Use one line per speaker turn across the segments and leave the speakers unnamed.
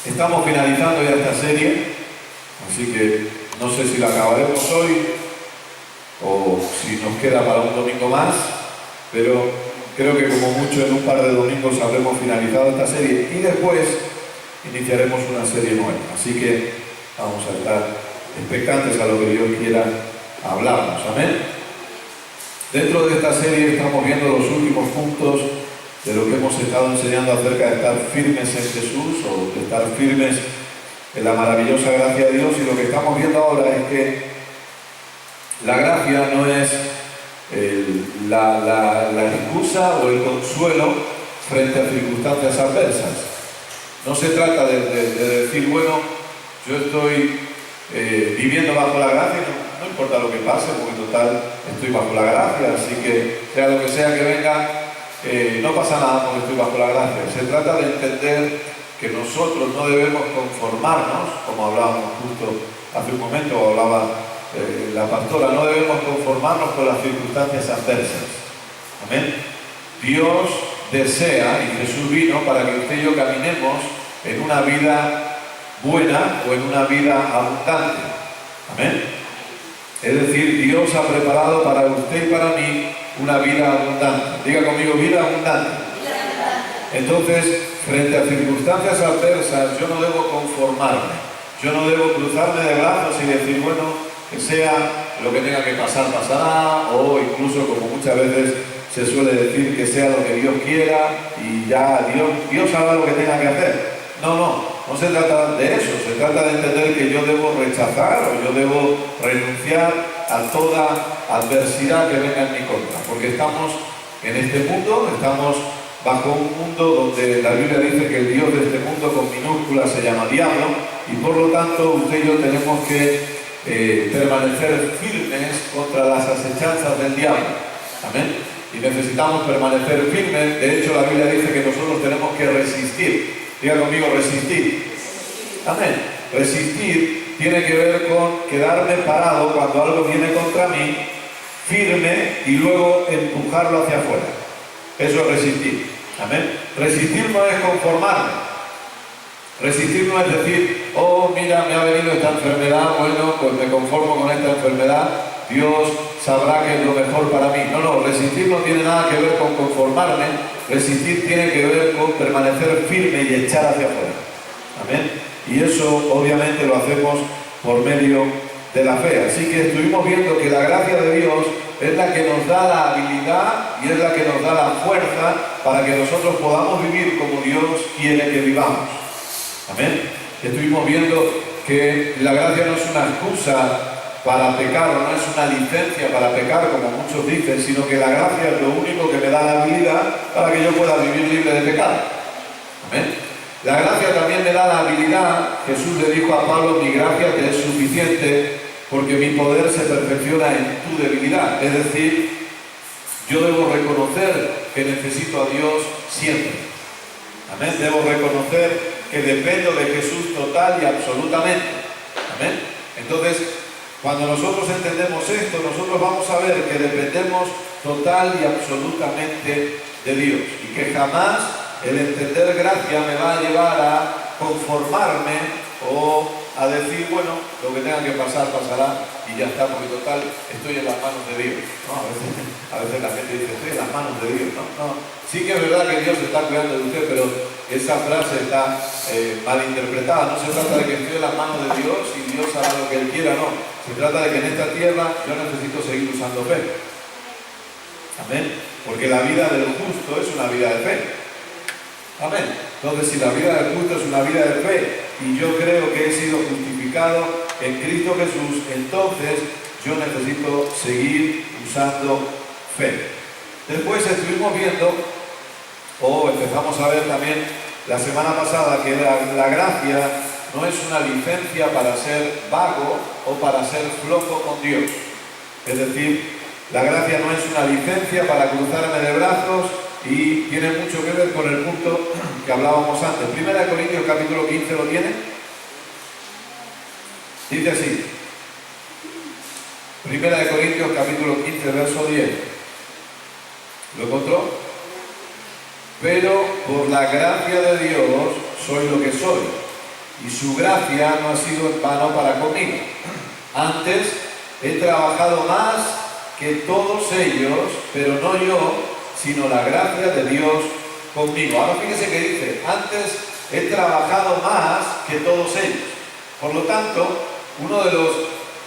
Estamos finalizando ya esta serie, así que no sé si la acabaremos hoy o si nos queda para un domingo más, pero creo que como mucho en un par de domingos habremos finalizado esta serie y después iniciaremos una serie nueva. Así que vamos a estar expectantes a lo que Dios quiera hablarnos. Amén. Dentro de esta serie estamos viendo los últimos puntos de lo que hemos estado enseñando acerca de estar firmes en Jesús o de estar firmes en la maravillosa gracia de Dios, y lo que estamos viendo ahora es que la gracia no es la excusa o el consuelo frente a circunstancias adversas. No se trata de decir, bueno, yo estoy viviendo bajo la gracia, no importa lo que pase, porque total estoy bajo la gracia, así que sea lo que sea que venga, no pasa nada porque estoy bajo la gracia. Se trata de entender que nosotros no debemos conformarnos, como hablábamos justo hace un momento, hablaba la pastora, no debemos conformarnos con las circunstancias adversas. Amén. Dios desea, y Jesús vino para que usted y yo caminemos en una vida buena o en una vida abundante. Amén. Es decir, Dios ha preparado para usted y para mí una vida abundante. Diga conmigo, vida abundante. Entonces, frente a circunstancias adversas, yo no debo conformarme. Yo no debo cruzarme de brazos y decir, bueno, que sea lo que tenga que pasar, pasará, o incluso, como muchas veces se suele decir, que sea lo que Dios quiera y ya Dios hará lo que tenga que hacer. No se trata de eso, se trata de entender que yo debo rechazar o yo debo renunciar a toda adversidad que venga en mi contra, porque estamos en este mundo, estamos bajo un mundo donde la Biblia dice que el Dios de este mundo con minúsculas se llama diablo, y por lo tanto usted y yo tenemos que permanecer firmes contra las asechanzas del diablo. Amén. Y necesitamos permanecer firmes. De hecho, la Biblia dice que nosotros tenemos que resistir. Diga conmigo, resistir. Amén. Resistir tiene que ver con quedarme parado cuando algo viene contra mí, firme, y luego empujarlo hacia afuera. Eso es resistir. Amén. Resistir no es conformarme. Resistir no es decir, oh, mira, me ha venido esta enfermedad, bueno, pues me conformo con esta enfermedad, Dios sabrá que es lo mejor para mí. No, resistir no tiene nada que ver con conformarme, resistir tiene que ver con permanecer firme y echar hacia afuera. Amén. Y eso obviamente lo hacemos por medio de la fe. Así que estuvimos viendo que la gracia de Dios es la que nos da la habilidad y es la que nos da la fuerza para que nosotros podamos vivir como Dios quiere que vivamos. Amén. Estuvimos viendo que la gracia no es una excusa para pecar, no es una licencia para pecar, como muchos dicen, sino que la gracia es lo único que me da la habilidad para que yo pueda vivir libre de pecado. Amén. La gracia también me da la habilidad. Jesús le dijo a Pablo, mi gracia te es suficiente porque mi poder se perfecciona en tu debilidad. Es decir, yo debo reconocer que necesito a Dios siempre. Amén. Debo reconocer que dependo de Jesús total y absolutamente. Amén. Entonces, cuando nosotros entendemos esto, nosotros vamos a ver que dependemos total y absolutamente de Dios, y que jamás el entender gracia me va a llevar a conformarme o a decir, bueno, lo que tenga que pasar, pasará y ya está, porque total estoy en las manos de Dios. No, a veces la gente dice, estoy en las manos de Dios. No. Sí que es verdad que Dios está cuidando de usted, pero esa frase está mal interpretada. No se trata de que estoy en las manos de Dios y Dios hará lo que Él quiera, no. Se trata de que en esta tierra yo necesito seguir usando fe. Amén. Porque la vida del justo es una vida de fe. Amén. Entonces, si la vida del justo es una vida de fe y yo creo que he sido justificado en Cristo Jesús, entonces yo necesito seguir usando fe. Después estuvimos viendo, o empezamos a ver también la semana pasada, que la gracia no es una licencia para ser vago o para ser flojo con Dios. Es decir, la gracia no es una licencia para cruzarme de brazos, y tiene mucho que ver con el punto que hablábamos antes. 1 Corintios capítulo 15, ¿lo tiene? Dice así. 1 Corintios capítulo 15, verso 10. ¿Lo encontró? Pero por la gracia de Dios soy lo que soy. y su gracia no ha sido en vano para conmigo. Antes he trabajado más que todos ellos, pero no yo, sino la gracia de Dios conmigo. Ahora fíjese que dice, antes he trabajado más que todos ellos. Por lo tanto, uno de los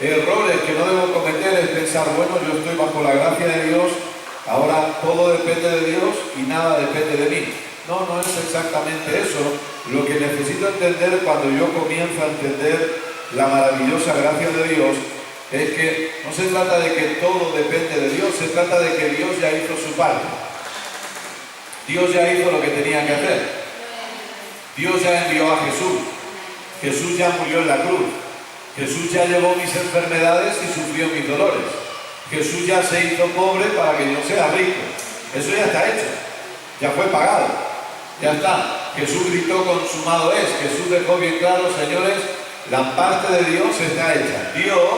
errores que no debo cometer es pensar, bueno, yo estoy bajo la gracia de Dios, ahora todo depende de Dios y nada depende de mí. No, no es exactamente eso. Lo que necesito entender cuando yo comienzo a entender la maravillosa gracia de Dios es que no se trata de que todo depende de Dios, se trata de que Dios ya hizo su parte. Dios ya hizo lo que tenía que hacer. Dios ya envió a Jesús. Jesús ya murió en la cruz. Jesús ya llevó mis enfermedades y sufrió mis dolores. Jesús ya se hizo pobre para que yo sea rico. Eso ya está hecho. Ya fue pagado. Ya está. Jesús gritó, consumado es. Jesús dejó bien claro, señores, la parte de Dios está hecha. Dios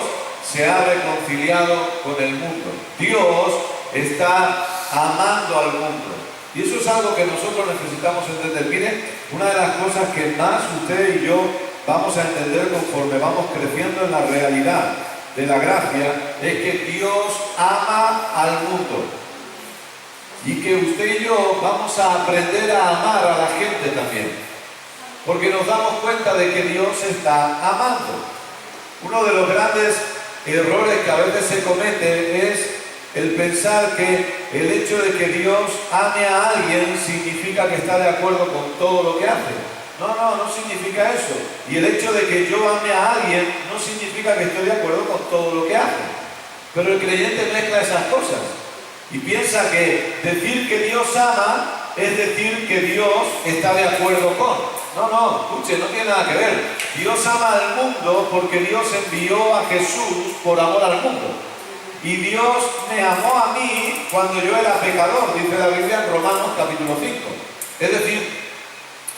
se ha reconciliado con el mundo. Dios está amando al mundo. Y eso es algo que nosotros necesitamos entender. Mire, una de las cosas que más usted y yo vamos a entender conforme vamos creciendo en la realidad de la gracia es que Dios ama al mundo. Y que usted y yo vamos a aprender a amar a la gente también. Porque nos damos cuenta de que Dios está amando. Uno de los grandes errores que a veces se comete es el pensar que el hecho de que Dios ame a alguien significa que está de acuerdo con todo lo que hace. No, no, no significa eso. Y el hecho de que yo ame a alguien no significa que estoy de acuerdo con todo lo que hace. Pero el creyente mezcla esas cosas y piensa que decir que Dios ama es decir que Dios está de acuerdo con. No, no, escuche, no tiene nada que ver. Dios ama al mundo porque Dios envió a Jesús por amor al mundo. Y Dios me amó a mí cuando yo era pecador, dice la Biblia en Romanos capítulo 5. Es decir,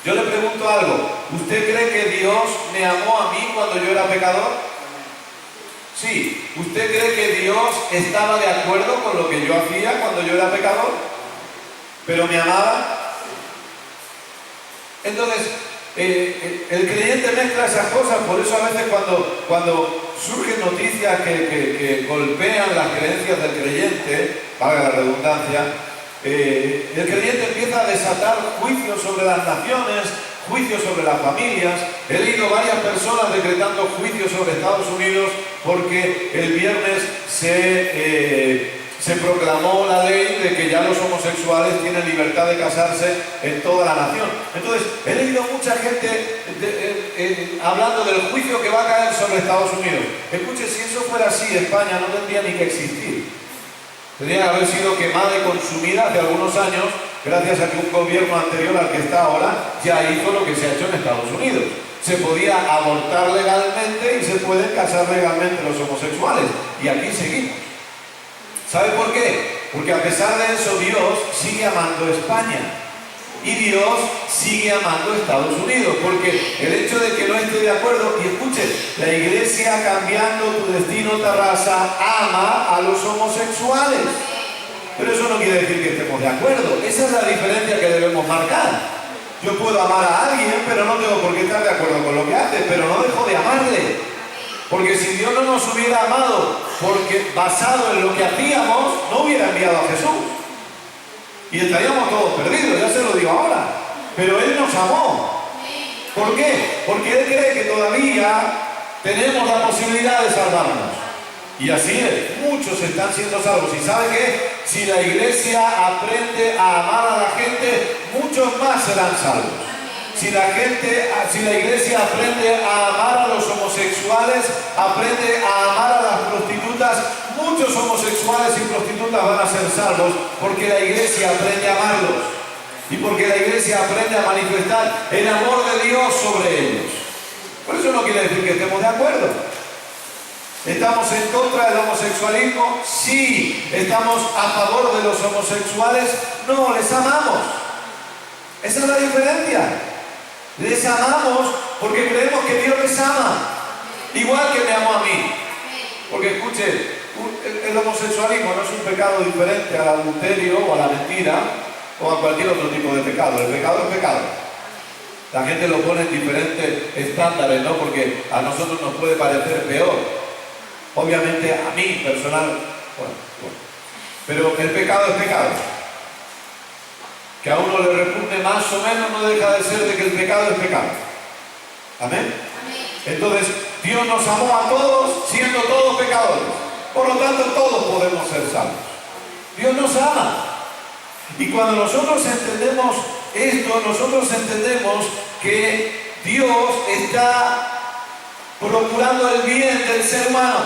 yo le pregunto algo, ¿usted cree que Dios me amó a mí cuando yo era pecador? Sí. ¿Usted cree que Dios estaba de acuerdo con lo que yo hacía cuando yo era pecador? ¿Pero me amaba? Entonces, el creyente mezcla esas cosas, por eso a veces cuando surgen noticias que golpean las creencias del creyente, valga la redundancia, el creyente empieza a desatar juicios sobre las naciones, juicios sobre las familias. He leído varias personas decretando juicios sobre Estados Unidos porque el viernes se proclamó la ley de que ya los homosexuales tienen libertad de casarse en toda la nación. Entonces, he leído mucha gente hablando del juicio que va a caer sobre Estados Unidos. Escuche, si eso fuera así, España no tendría ni que existir. Tendría que haber sido quemada y consumida hace algunos años, gracias a que un gobierno anterior al que está ahora ya hizo lo que se ha hecho en Estados Unidos. Se podía abortar legalmente y se pueden casar legalmente los homosexuales. Y aquí seguimos. ¿Sabe por qué? Porque a pesar de eso Dios sigue amando a España y Dios sigue amando a Estados Unidos, porque el hecho de que no esté de acuerdo, y escuche, la iglesia Cambiando tu Destino Tarrasa ama a los homosexuales, pero eso no quiere decir que estemos de acuerdo. Esa es la diferencia que debemos marcar. Yo puedo amar a alguien, pero no tengo por qué estar de acuerdo con lo que hace, pero no dejo de amarle. Porque si Dios no nos hubiera amado, porque basado en lo que hacíamos, no hubiera enviado a Jesús. Y estaríamos todos perdidos, ya se lo digo ahora. Pero Él nos amó. ¿Por qué? Porque Él cree que todavía tenemos la posibilidad de salvarnos. Y así es, muchos están siendo salvos. ¿Y sabe qué? Si la iglesia aprende a amar a la gente, muchos más serán salvos. Si la iglesia aprende a amar a los homosexuales, aprende a amar a las prostitutas, muchos homosexuales y prostitutas van a ser salvos porque la iglesia aprende a amarlos y porque la iglesia aprende a manifestar el amor de Dios sobre ellos. Por eso no quiere decir que estemos de acuerdo. ¿Estamos en contra del homosexualismo? Sí. ¿Estamos a favor de los homosexuales? No, les amamos. Esa es la diferencia. Les amamos porque creemos que Dios les ama, igual que me amó a mí. Porque escuche, el homosexualismo no es un pecado diferente al adulterio o a la mentira o a cualquier otro tipo de pecado. El pecado es pecado. La gente lo pone en diferentes estándares, ¿no? Porque a nosotros nos puede parecer peor. Obviamente a mí personal, bueno. Pero el pecado es pecado. Que a uno le repugne más o menos no deja de ser de que el pecado es pecado. ¿Amén? Entonces, Dios nos amó a todos siendo todos pecadores. Por lo tanto, todos podemos ser salvos. Dios nos ama. Y cuando nosotros entendemos esto, nosotros entendemos que Dios está procurando el bien del ser humano.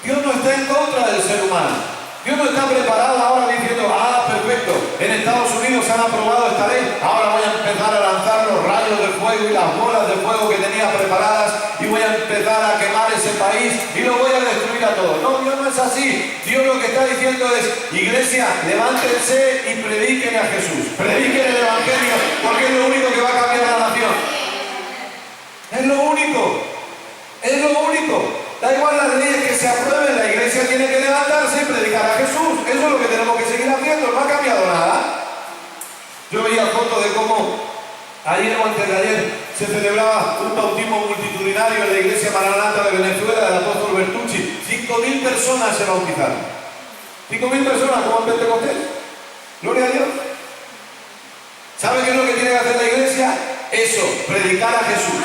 Dios no está en contra del ser humano. Dios no está preparado ahora diciendo, perfecto, en Estados Unidos han aprobado esta ley, ahora voy a empezar a lanzar los rayos de fuego y las bolas de fuego que tenía preparadas y voy a empezar a quemar ese país y lo voy a destruir a todos. No, Dios no es así. Dios lo que está diciendo es, iglesia, levántense y prediquen a Jesús. Prediquen el Evangelio, porque es lo único que va a cambiar a la nación. Es lo único. Es lo único. Da igual las leyes que se aprueben, la iglesia tiene que levantarse y predicar a Jesús. Eso es lo que tenemos que seguir haciendo, no ha cambiado nada. Yo veía fotos de cómo ayer o antes de ayer se celebraba un bautismo multitudinario en la iglesia Maranata de Venezuela del apóstol Bertucci. 5.000 personas se bautizaron. 5.000 personas como en Pentecostés. Gloria a Dios. ¿Sabe qué es lo que tiene que hacer la iglesia? Eso, predicar a Jesús.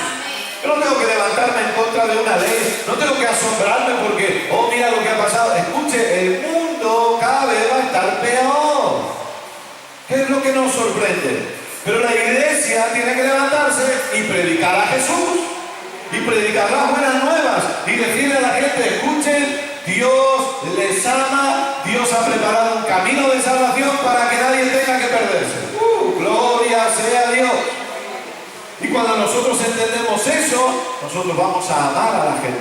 Yo no tengo que levantarme en contra de una ley, no tengo que asombrarme porque, mira lo que ha pasado. Escuche, el mundo cada vez va a estar peor. ¿Qué es lo que nos sorprende? Pero la iglesia tiene que levantarse y predicar a Jesús. Y predicar las buenas nuevas. Y decirle a la gente, escuchen, Dios les ama, Dios ha preparado un camino de salvación para que nadie tenga que perderse. Gloria sea a Dios. Y cuando nosotros entendemos eso, nosotros vamos a amar a la gente.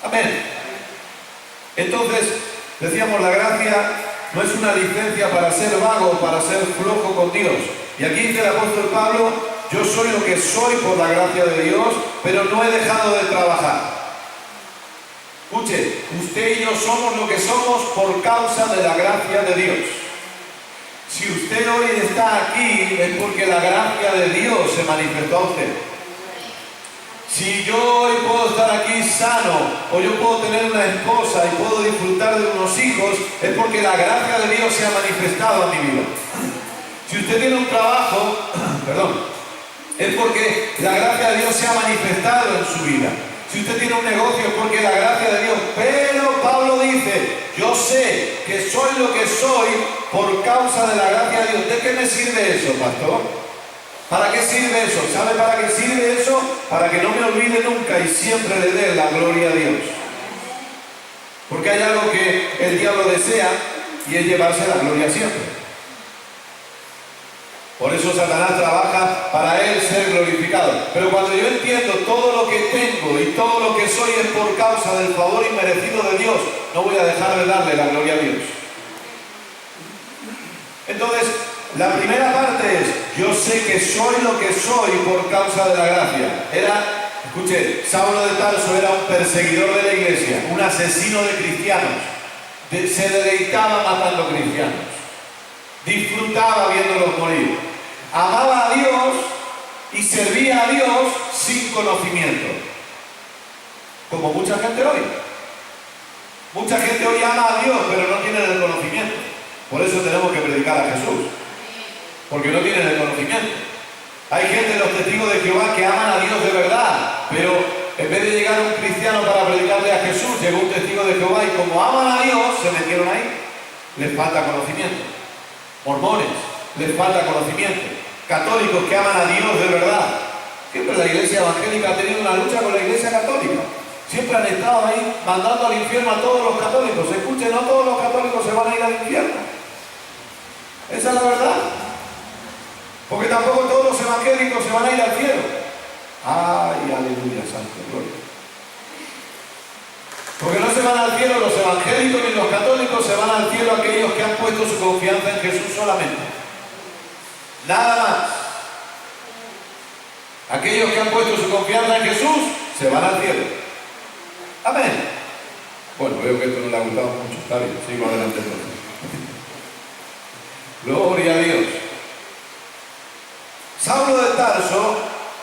Amén. Entonces, decíamos, la gracia no es una licencia para ser vago, para ser flojo con Dios. Y aquí dice el apóstol Pablo, yo soy lo que soy por la gracia de Dios, pero no he dejado de trabajar. Escuche, usted y yo somos lo que somos por causa de la gracia de Dios. Si usted hoy está aquí es porque la gracia de Dios se manifestó a usted. Si yo hoy puedo estar aquí sano, o yo puedo tener una esposa y puedo disfrutar de unos hijos, es porque la gracia de Dios se ha manifestado a mi vida. Si usted tiene un trabajo, es porque la gracia de Dios se ha manifestado en su vida. Si usted tiene un negocio es porque la gracia de Dios. Pero Pablo dice, yo sé que soy lo que soy por causa de la gracia de Dios. ¿De qué me sirve eso, pastor? ¿Para qué sirve eso? ¿Sabe para qué sirve eso? Para que no me olvide nunca y siempre le dé la gloria a Dios. Porque hay algo que el diablo desea y es llevarse la gloria siempre. Por eso Satanás trabaja para él ser glorificado. Pero cuando yo entiendo todo lo que tengo y todo lo que soy es por causa del favor inmerecido de Dios, no voy a dejar de darle la gloria a Dios. Entonces, la primera parte es, yo sé que soy lo que soy por causa de la gracia. Escuche, Saulo de Tarso era un perseguidor de la iglesia, un asesino de cristianos. Se deleitaba matando cristianos. Disfrutaba viéndolos morir. Amaba a Dios y servía a Dios sin conocimiento. Como mucha gente hoy. Mucha gente hoy ama a Dios, pero no tienen el conocimiento. Por eso tenemos que predicar a Jesús. Porque no tienen el conocimiento. Hay gente, los testigos de Jehová, que aman a Dios de verdad, pero en vez de llegar un cristiano para predicarle a Jesús, llegó un testigo de Jehová y como aman a Dios, se metieron ahí. Les falta conocimiento. Mormones, les falta conocimiento. Católicos que aman a Dios de verdad. Siempre la iglesia evangélica ha tenido una lucha con la iglesia católica. Siempre han estado ahí mandando al infierno a todos los católicos. Escuchen, no todos los católicos se van a ir al infierno. Esa es la verdad. Porque tampoco todos los evangélicos se van a ir al cielo. Ay, aleluya, santo, gloria. Porque no se van al cielo los evangélicos ni los católicos, se van al cielo aquellos que han puesto su confianza en Jesús solamente. Nada más. Aquellos que han puesto su confianza en Jesús se van al cielo. Amén. Bueno, veo que esto no le ha gustado mucho. Está bien, sigo adelante entonces. Gloria a Dios. Saulo de Tarso Tarso,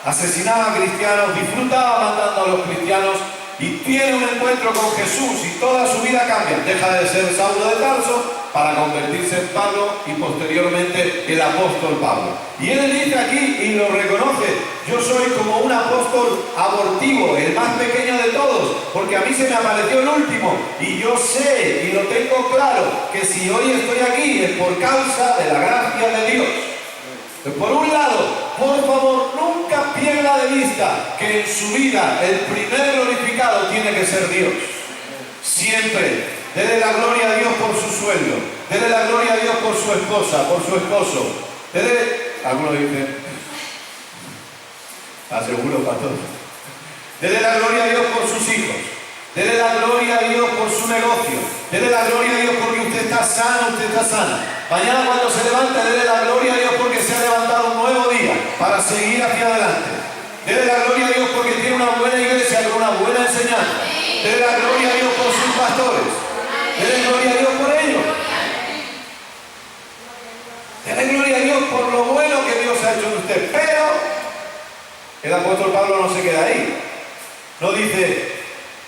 asesinaba a cristianos, disfrutaba matando a los cristianos y tiene un encuentro con Jesús y toda su vida cambia. Deja de ser Saulo de Tarso para convertirse en Pablo y posteriormente el apóstol Pablo. Y él dice aquí y lo reconoce: yo soy como un apóstol abortivo, el más pequeño de todos, porque a mí se me apareció el último y yo sé y lo tengo claro que si hoy estoy aquí es por causa de la gracia de Dios. Por un lado, por favor, nunca pierda de vista que en su vida el primer glorificado tiene que ser Dios. Siempre. Dele la gloria a Dios por su sueldo. Dele la gloria a Dios por su esposa, por su esposo. Algunos dicen, aseguro pastor. Dele la gloria a Dios por sus hijos. Dele la gloria a Dios por su negocio. Dele la gloria a Dios porque usted está sano, usted está sana. Mañana cuando se levante, dele la gloria a Dios porque se ha levantado un nuevo día para seguir hacia adelante. Dele la gloria a Dios porque tiene una buena iglesia con una buena enseñanza. Dele la gloria a Dios por sus pastores. Dele gloria a Dios por ellos. Dele gloria a Dios por lo bueno que Dios ha hecho en usted. Pero el apóstol Pablo no se queda ahí. No dice,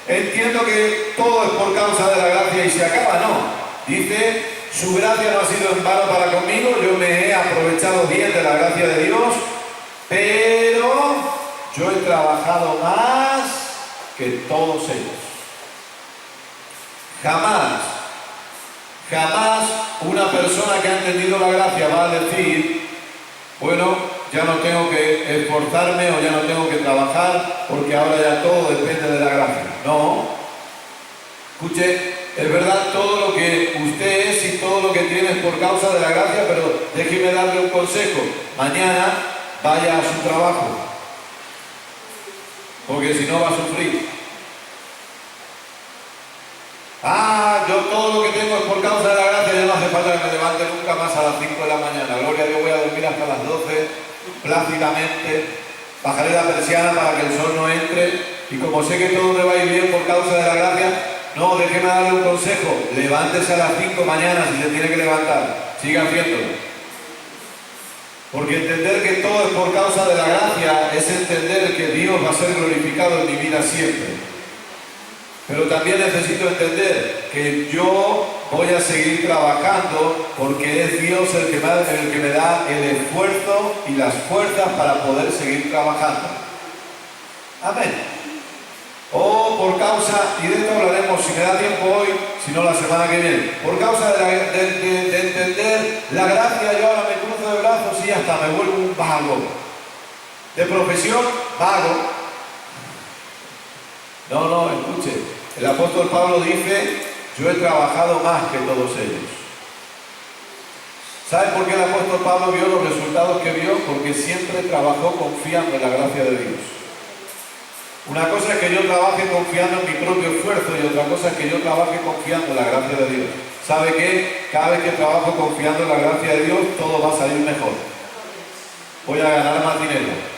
entiendo que todo es por causa de la gracia y se acaba. No. Dice, su gracia no ha sido en vano para conmigo. Yo me he aprovechado bien de la gracia de Dios. Pero yo he trabajado más que todos ellos. Jamás una persona que ha entendido la gracia va a decir, bueno, ya no tengo que esforzarme o ya no tengo que trabajar porque ahora ya todo depende de la gracia. No. Escuche, es verdad todo lo que usted es y todo lo que tiene es por causa de la gracia, pero déjeme darle un consejo. Mañana vaya a su trabajo, porque si no va a sufrir. Yo todo lo que tengo es por causa de la gracia, ya no hace falta que me levante nunca más a las 5 de la mañana. Gloria a Dios, voy a dormir hasta las 12, plácidamente. Bajaré la persiana para que el sol no entre. Y como sé que todo me va a ir bien por causa de la gracia, no, déjeme darle un consejo. Levántese a las 5 mañana si se tiene que levantar. Siga haciéndolo. Porque entender que todo es por causa de la gracia es entender que Dios va a ser glorificado en mi vida siempre. Pero también necesito entender que yo voy a seguir trabajando porque es Dios el que me da el esfuerzo y las fuerzas para poder seguir trabajando. Amén. Por causa, y de esto hablaremos si me da tiempo hoy, si no la semana que viene, por causa de entender la gracia, yo ahora me cruzo de brazos y hasta me vuelvo un vago. De profesión, vago. No, escuche, el apóstol Pablo dice, yo he trabajado más que todos ellos. ¿Sabe por qué el apóstol Pablo vio los resultados que vio? Porque siempre trabajó confiando en la gracia de Dios. Una cosa es que yo trabaje confiando en mi propio esfuerzo y otra cosa es que yo trabaje confiando en la gracia de Dios. ¿Sabe qué? Cada vez que trabajo confiando en la gracia de Dios, todo va a salir mejor. Voy a ganar más dinero.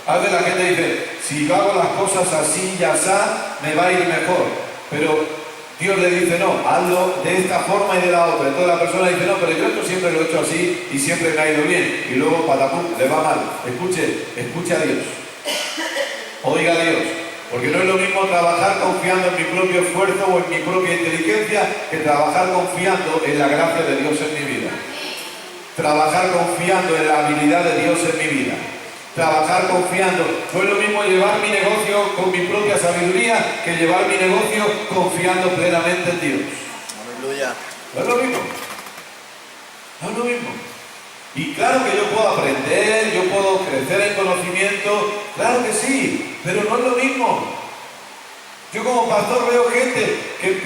A veces la gente dice, si yo hago las cosas así y así, me va a ir mejor. Pero Dios le dice, no, hazlo de esta forma y de la otra. Entonces la persona dice, no, pero yo esto siempre lo he hecho así y siempre me ha ido bien. Y luego, patapum, le va mal. Escuche a Dios. Oiga a Dios. Porque no es lo mismo trabajar confiando en mi propio esfuerzo o en mi propia inteligencia que trabajar confiando en la gracia de Dios en mi vida. Trabajar confiando en la habilidad de Dios en mi vida. Trabajar confiando. No es lo mismo llevar mi negocio con mi propia sabiduría que llevar mi negocio confiando plenamente en Dios.
Aleluya.
No es lo mismo. No es lo mismo. Y claro que yo puedo aprender, yo puedo crecer en conocimiento, claro que sí, pero no es lo mismo. Yo como pastor veo gente que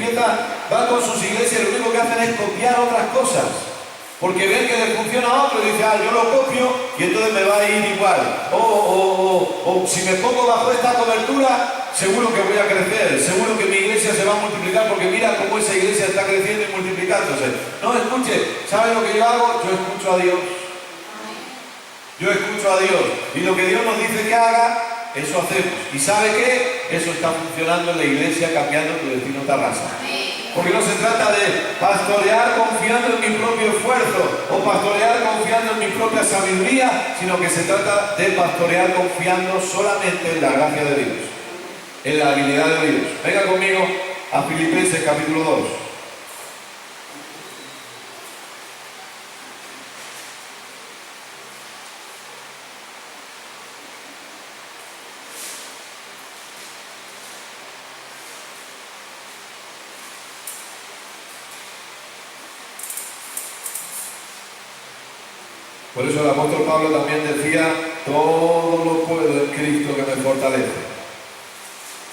va con sus iglesias y lo único que hacen es copiar otras cosas. Porque ven que le funciona a otro y dicen, yo lo copio y entonces me va a ir igual. O si me pongo bajo esta cobertura, seguro que voy a crecer, seguro que mi iglesia se va a multiplicar porque mira cómo esa iglesia está creciendo y multiplicándose. No, escuche, ¿sabe lo que yo hago? Yo escucho a Dios. Yo escucho a Dios. Y lo que Dios nos dice que haga, eso hacemos. ¿Y sabe qué? Eso está funcionando en la iglesia cambiando tu destino Tarrasa. Porque no se trata de pastorear confiando en mi propio esfuerzo o pastorear confiando en mi propia sabiduría, sino que se trata de pastorear confiando solamente en la gracia de Dios, en la habilidad de Dios. Venga conmigo a Filipenses capítulo 2. Por eso el apóstol Pablo también decía, todo lo puedo en Cristo que me fortalece.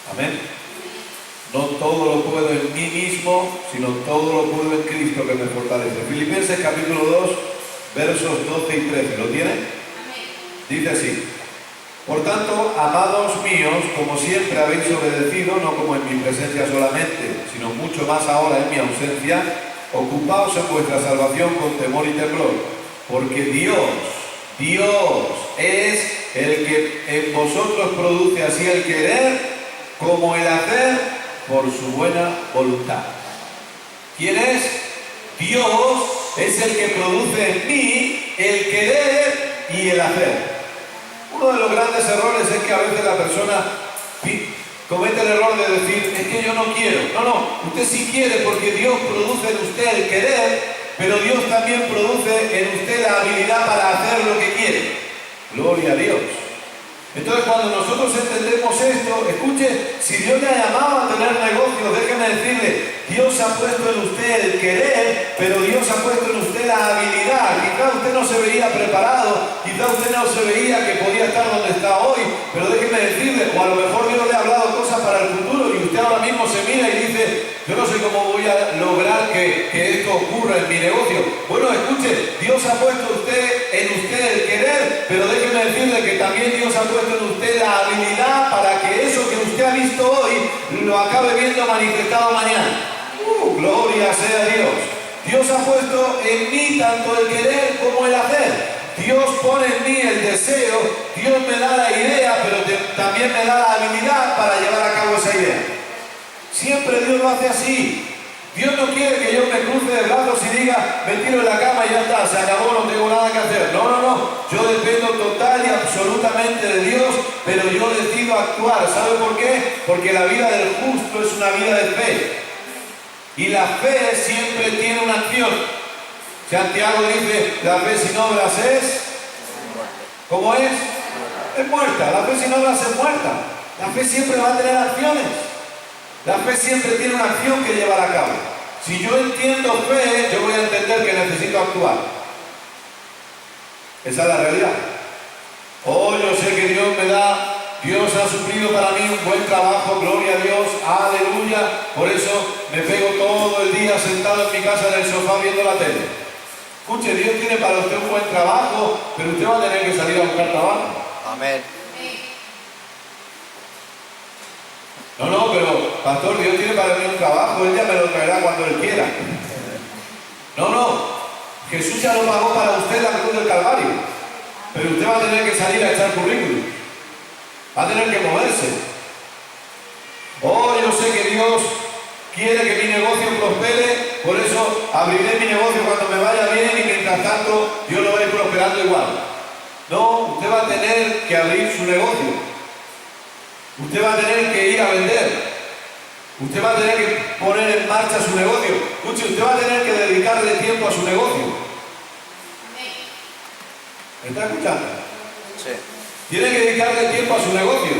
Amén. No todo lo puedo en mí mismo, sino todo lo puedo en Cristo que me fortalece. Filipenses capítulo 2, versos 12 y 13. ¿Lo tienen? Dice así: por tanto, amados míos, como siempre habéis obedecido, no como en mi presencia solamente, sino mucho más ahora en mi ausencia, ocupaos en vuestra salvación con temor y temblor. Porque Dios es el que en vosotros produce así el querer como el hacer por su buena voluntad. ¿Quién es? Dios es el que produce en mí el querer y el hacer. Uno de los grandes errores es que a veces la persona comete el error de decir, es que yo no quiero. No, usted sí quiere porque Dios produce en usted el querer, pero Dios también produce en usted la habilidad para hacer lo que quiere. Gloria a Dios. Entonces cuando nosotros entendemos esto, escuche, si Dios le ha llamado a tener negocios, déjeme decirle, Dios ha puesto en usted el querer, pero Dios ha puesto en usted la habilidad. Quizá usted no se veía preparado, quizá usted no se veía que podía estar donde está hoy, pero déjeme decirle, o a lo mejor Dios le ha hablado cosas para el futuro y usted ahora mismo se mira y dice, yo no sé cómo voy a lograr que esto ocurra en mi negocio. Bueno, escuche, Dios ha puesto en usted el querer, pero déjeme decirle que también Dios ha puesto en usted la habilidad para que eso que usted ha visto hoy lo acabe viendo manifestado mañana. Gloria sea Dios. Dios ha puesto en mí tanto el querer como el hacer. Dios pone en mí el deseo, Dios me da la idea, pero también me da la habilidad para llevar a cabo esa idea. Siempre Dios lo hace así. Dios no quiere que yo me cruce de brazos y diga, me tiro en la cama y ya está, se acabó, no tengo nada que hacer. No. Yo dependo total y absolutamente de Dios, pero yo decido actuar. ¿Sabe por qué? Porque la vida del justo es una vida de fe. Y la fe siempre tiene una acción. Santiago dice, la fe sin obras es... ¿Cómo es? Es muerta. La fe sin obras es muerta. La fe siempre va a tener acciones. La fe siempre tiene una acción que llevar a cabo. Si yo entiendo fe, yo voy a entender que necesito actuar. Esa es la realidad. Oh, yo sé que Dios ha suplido para mí un buen trabajo, gloria a Dios, aleluya. Por eso me pego todo el día sentado en mi casa en el sofá viendo la tele. Escuche, Dios tiene para usted un buen trabajo, pero usted va a tener que salir a buscar trabajo.
Amén.
No, pero pastor, Dios tiene para mí un trabajo, Él ya me lo traerá cuando Él quiera. No, Jesús ya lo pagó para usted la cruz del Calvario, pero usted va a tener que salir a echar currículum, va a tener que moverse. Oh, yo sé que Dios quiere que mi negocio prospere, por eso abriré mi negocio cuando me vaya bien y mientras tanto Dios lo va a ir prosperando igual. No, usted va a tener que abrir su negocio. Usted va a tener que ir a vender. Usted va a tener que poner en marcha su negocio. Escuche, usted va a tener que dedicarle tiempo a su negocio. ¿Me está escuchando?
Sí.
Tiene que dedicarle tiempo a su negocio.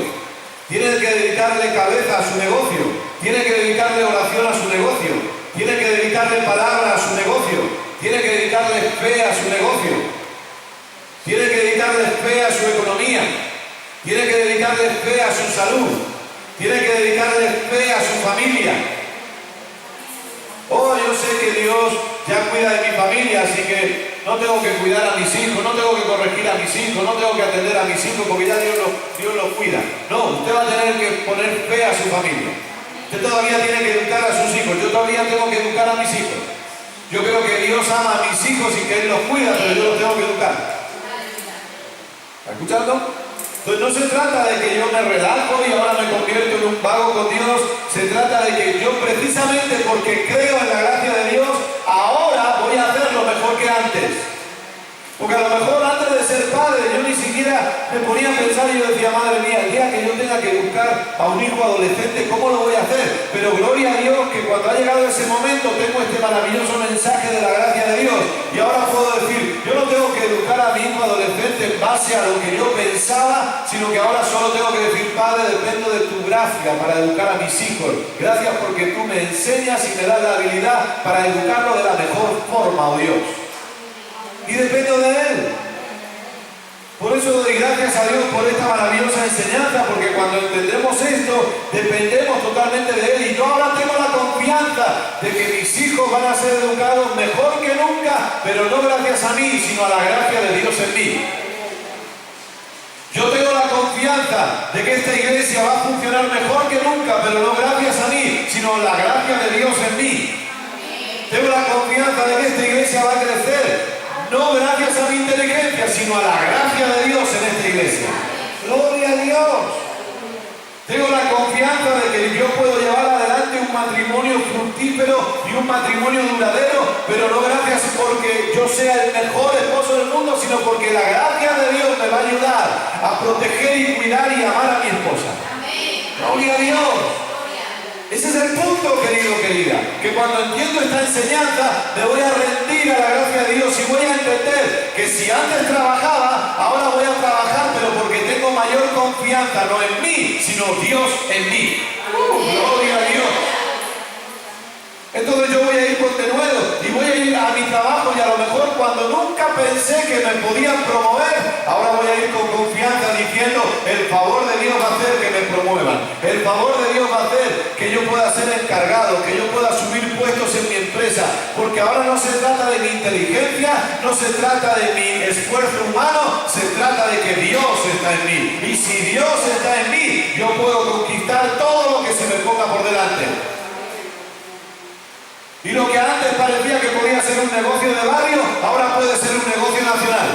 Tiene que dedicarle cabeza a su negocio. Tiene que dedicarle oración a su negocio. Tiene que dedicarle palabra a su negocio. Tiene que dedicarle fe a su negocio. Tiene que dedicarle fe a su economía. Tiene que dedicarle fe a su salud. Tiene que dedicarle fe a su familia. Oh, yo sé que Dios ya cuida de mi familia, así que no tengo que cuidar a mis hijos, no tengo que corregir a mis hijos, no tengo que atender a mis hijos porque ya Dios los cuida. No, usted va a tener que poner fe a su familia. Usted todavía tiene que educar a sus hijos. Yo todavía tengo que educar a mis hijos. Yo creo que Dios ama a mis hijos y que Él los cuida, pero yo los tengo que educar. ¿Está escuchando? Entonces no se trata de que yo me relajo y ahora me convierto en un vago con Dios, se trata de que yo precisamente porque creo en la gracia de Dios, ahora voy a hacer lo mejor que antes. Porque a lo mejor antes de ser padre yo ni siquiera me ponía a pensar y yo decía, madre mía, el día que yo tenga que buscar a un hijo adolescente, ¿cómo lo voy a hacer? Pero gloria a Dios que cuando ha llegado ese momento tengo este maravilloso mensaje de la gracia de Dios. Y ahora puedo decir, yo no tengo que educar a mi hijo adolescente en base a lo que yo pensaba, sino que ahora solo tengo que decir, Padre, dependo de tu gracia para educar a mis hijos. Gracias porque tú me enseñas y me das la habilidad para educarlo de la mejor forma, oh Dios. Y dependo de Él. Por eso doy gracias a Dios por esta maravillosa enseñanza, porque cuando entendemos esto, dependemos totalmente de Él. Y yo ahora tengo la confianza de que mis hijos van a ser educados mejor que nunca, pero no gracias a mí, sino a la gracia de Dios en mí. Yo tengo la confianza de que esta iglesia va a funcionar mejor que nunca, pero no gracias a mí, sino a la gracia de Dios en mí. Tengo la confianza de que esta iglesia va a crecer, no gracias a mi inteligencia, sino a la gracia de Dios en esta iglesia. ¡Gloria a Dios! Tengo la confianza de que yo puedo llevar adelante un matrimonio fructífero y un matrimonio duradero, pero no gracias porque yo sea el mejor esposo del mundo, sino porque la gracia de Dios me va a ayudar a proteger y cuidar y amar a mi esposa. ¡Gloria a Dios! Ese es el punto, querido, querida, que cuando entiendo esta enseñanza me voy a rendir a la gracia de Dios y voy a entender que si antes trabajaba, ahora voy a trabajar, pero porque tengo mayor confianza, no en mí, sino Dios en mí. ¡Gloria a Dios! Entonces yo voy a ir con denuedo y voy a ir a mi trabajo y a lo mejor cuando nunca pensé que me podían promover, ahora voy a ir con confianza diciendo, el favor de Dios va a hacer que me promuevan. El favor de Dios va a hacer que yo pueda ser encargado, que yo pueda subir puestos en mi empresa. Porque ahora no se trata de mi inteligencia, no se trata de mi esfuerzo humano, se trata de que Dios está en mí. Y si Dios está en mí, yo puedo conquistar todo lo que se me ponga por delante. Y lo que antes parecía que podía ser un negocio de barrio, ahora puede ser un negocio nacional.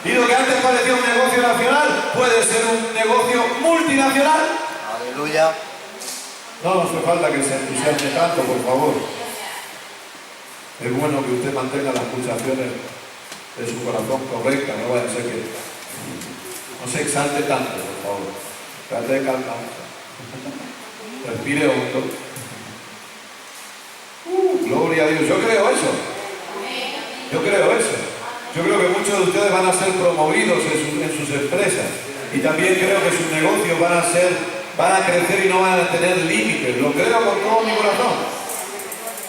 Y lo que antes parecía un negocio nacional, puede ser un negocio multinacional.
Aleluya.
No hace falta que se entusiasme tanto, por favor. Es bueno que usted mantenga las pulsaciones de su corazón correctas, no vaya a ser que no se exalte tanto, por favor. Trate de calmarse. Respire hondo. Gloria a Dios. Yo creo eso. Yo creo eso. Yo creo que muchos de ustedes van a ser promovidos en sus empresas. Y también creo que sus negocios van a crecer y no van a tener límites. Lo creo con todo mi corazón.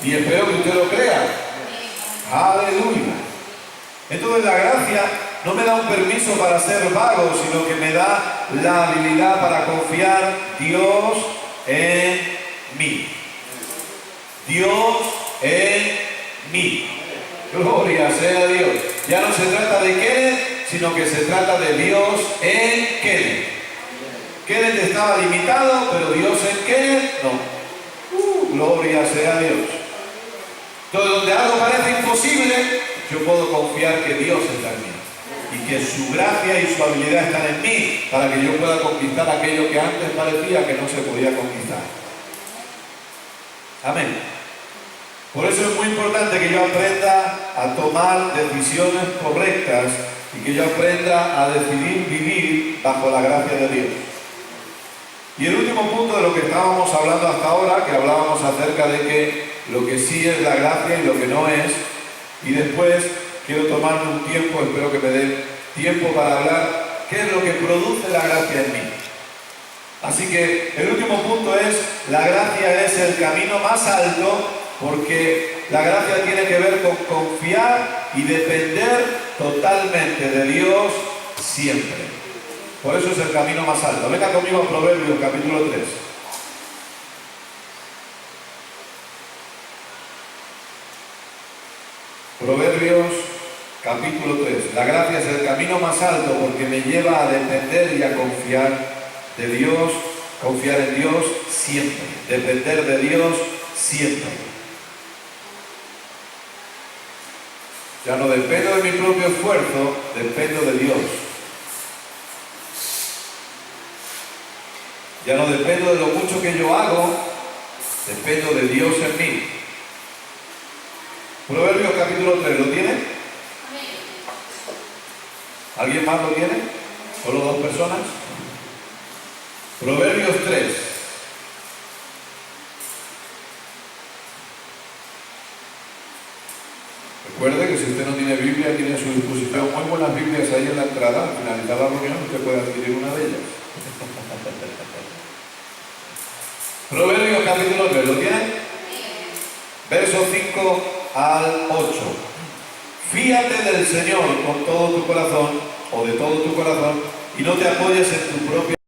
Y espero que usted lo crea. Aleluya. Entonces la gracia no me da un permiso para ser vago, sino que me da la habilidad para confiar Dios en mí. Dios en mí. Gloria sea a Dios. Ya no se trata de Kenneth, sino que se trata de Dios en Kenneth. Kenneth estaba limitado, pero Dios en Kenneth no. Gloria sea a Dios. Entonces, donde algo parece imposible, yo puedo confiar que Dios está en mí. Y que su gracia y su habilidad están en mí para que yo pueda conquistar aquello que antes parecía que no se podía conquistar. Amén. Por eso es muy importante que yo aprenda a tomar decisiones correctas y que yo aprenda a decidir vivir bajo la gracia de Dios. Y el último punto de lo que estábamos hablando hasta ahora, que hablábamos acerca de que lo que sí es la gracia y lo que no es, y después quiero tomarme un tiempo, espero que me dé tiempo para hablar qué es lo que produce la gracia en mí. Así que el último punto es, la gracia es el camino más alto, porque la gracia tiene que ver con confiar y depender totalmente de Dios siempre. Por eso es el camino más alto. Venga conmigo a Proverbios capítulo 3. Proverbios capítulo 3. La gracia es el camino más alto porque me lleva a depender y a confiar de Dios, confiar en Dios siempre, depender de Dios siempre. Ya no dependo de mi propio esfuerzo, dependo de Dios. Ya no dependo de lo mucho que yo hago, dependo de Dios en mí. Proverbios capítulo 3, ¿lo tiene? ¿Alguien más lo tiene? ¿Solo dos personas? Proverbios 3. Recuerde que si usted no tiene Biblia, tiene a su disposición muy buenas Biblias ahí en la entrada. Al finalizar la reunión, usted puede adquirir una de ellas. Proverbios capítulo 3, ¿lo tiene? Versos 5 al 8. Fíate del Señor con todo tu corazón, o de todo tu corazón, y no te apoyes en tu propia